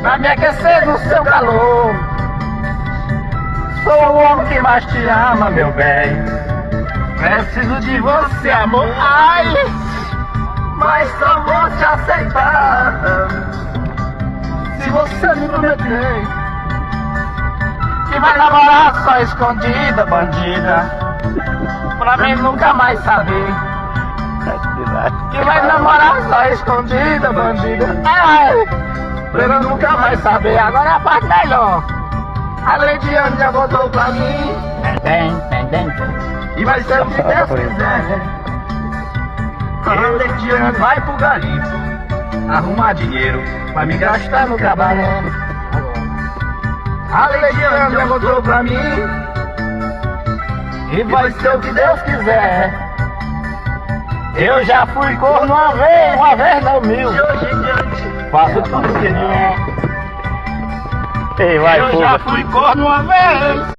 pra me aquecer no seu calor. Sou o homem que mais te ama, meu bem. Preciso de você, amor. Ai, mas só vou te aceitar se você me prometer que vai namorar só escondida, bandida, pra mim nunca mais saber. Que vai namorar só escondida, bandida. Ai, pra eu nunca mais saber. Agora é a parte melhor. A Leidiane já voltou pra mim. E vai ser o que Deus quiser. A Leidiane vai pro garimpo arrumar dinheiro pra me gastar no cabaré. A Leidiane já voltou pra mim. E vai ser o que Deus quiser. Eu já fui corno uma vez não mil. De hoje em diante faço tudo que vier. Ei, vai, eu já fui corno uma vez.